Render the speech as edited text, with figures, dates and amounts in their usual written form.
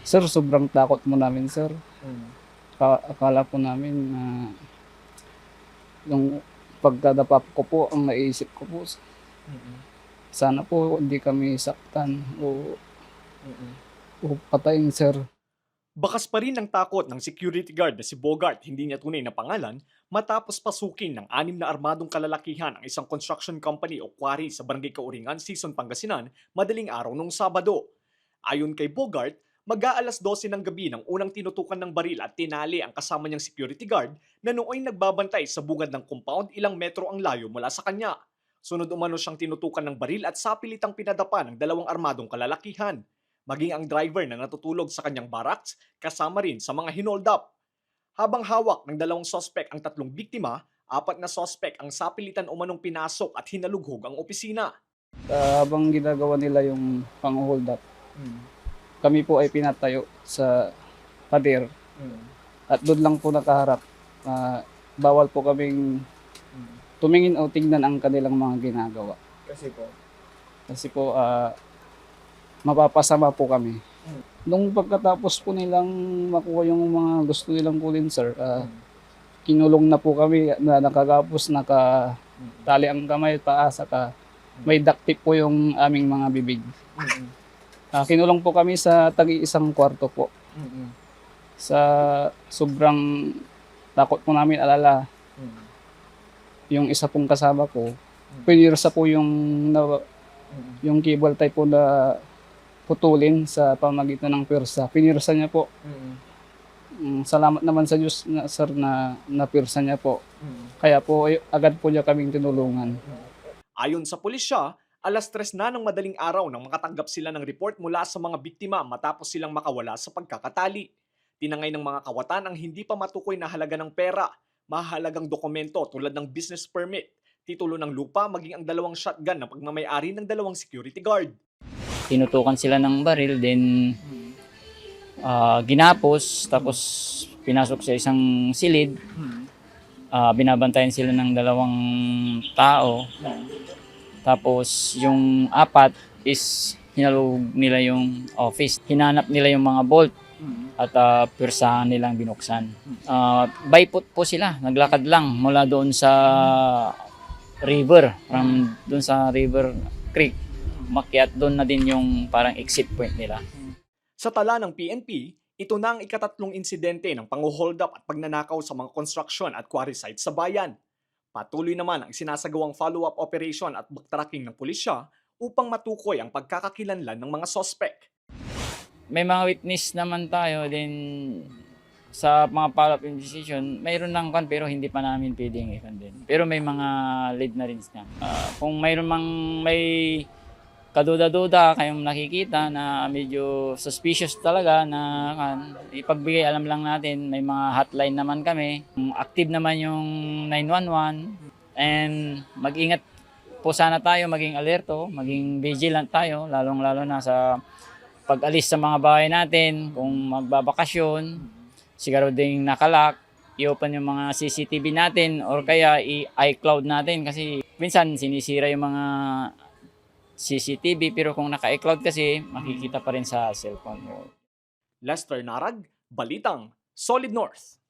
Sir, sobrang takot mo namin, sir. Mm. Akala po namin na yung pagdadapa ko po, ang naisip ko po, Mm. sana po hindi kami saktan Mm. o patayin, sir. Bakas pa rin ang takot ng security guard na si Bogart, hindi niya tunay na pangalan, matapos pasukin ng 6 na armadong kalalakihan ang isang construction company o quarry sa Barangay Kauringan, Sison, Pangasinan, madaling araw nung Sabado. Ayon kay Bogart, mag-aalas 12 ng gabi nang unang tinutukan ng baril at tinali ang kasama niyang security guard na nooy nagbabantay sa bungad ng compound ilang metro ang layo mula sa kanya. Sunod umano siyang tinutukan ng baril at sapilitang pinadapa ng 2 armadong kalalakihan. Maging ang driver na natutulog sa kanyang barracks kasama rin sa mga hinold up. Habang hawak ng 2 suspect ang 3 biktima, 4 na suspect ang sapilitan umanong pinasok at hinalughog ang opisina. Habang ginagawa nila yung pang-hold up, Mm. kami po ay pinatayo sa pader Mm. at doon lang po nakaharap. Bawal po kaming Mm. tumingin o tingnan ang kanilang mga ginagawa. Kasi po. Kasi po, mapapasama po kami. Mm. Nung pagkatapos po nilang makuha yung mga gusto nilang kunin, sir, Mm. kinulong na po kami na nakagapos, nakatali ang kamay at paa, saka may duct tape po yung aming mga bibig. Mm. Kinulong po kami sa tagi-isang kwarto po. Mm. Sa sobrang takot po namin, alala, Mm. yung isa pong kasama ko, pinirsa po Mm. yung cable tie po na putulin sa pamagitan ng pwersa. Pinirsa niya po. Mm. Salamat naman sa Diyos, na, sir, na napirsa niya po. Mm. Kaya po agad po niya kaming tinulungan. Ayon sa pulisya, alas 3 na ng madaling araw nang makatanggap sila ng report mula sa mga biktima matapos silang makawala sa pagkakatali. Tinangay ng mga kawatan ang hindi pa matukoy na halaga ng pera, mahalagang dokumento tulad ng business permit, titulo ng lupa maging ang 2 shotgun na pagmamay-ari ng 2 security guard. Tinutukan sila ng baril, then ginapos, tapos pinasok sa isang silid. Binabantayan sila ng 2 tao. Tapos yung 4 is hinalug nila yung office. Hinanap nila yung mga bolt at pwersahan nilang binuksan. By foot po sila, naglakad lang mula doon sa river, from doon sa river creek. Makyat doon na din yung parang exit point nila. Sa tala ng PNP, ito na ang ika-3 insidente ng pang-hold up at pagnanakaw sa mga construction at quarry sites sa bayan. Patuloy naman ang sinasagawang follow-up operation at backtracking ng pulisya upang matukoy ang pagkakakilanlan ng mga suspect. May mga witness naman tayo din sa mga follow-up investigation. Mayroon lang kan pero hindi pa namin pwedeng i-condemn. Pero may mga lead na rin siya. Kung mayroon mang may kaduda-duda kayong nakikita na medyo suspicious talaga na ipagbigay, alam lang natin, may mga hotline naman kami. Active naman yung 911 and mag-ingat po sana tayo, maging alerto, maging vigilant tayo, lalong-lalo na sa pag-alis sa mga bahay natin, kung magbabakasyon, siguro ding nakalak, i-open yung mga CCTV natin or kaya i-iCloud natin kasi minsan sinisira yung mga CCTV pero kung naka-iCloud kasi makikita pa rin sa cellphone. Lester Narag, Balitang, Solid North.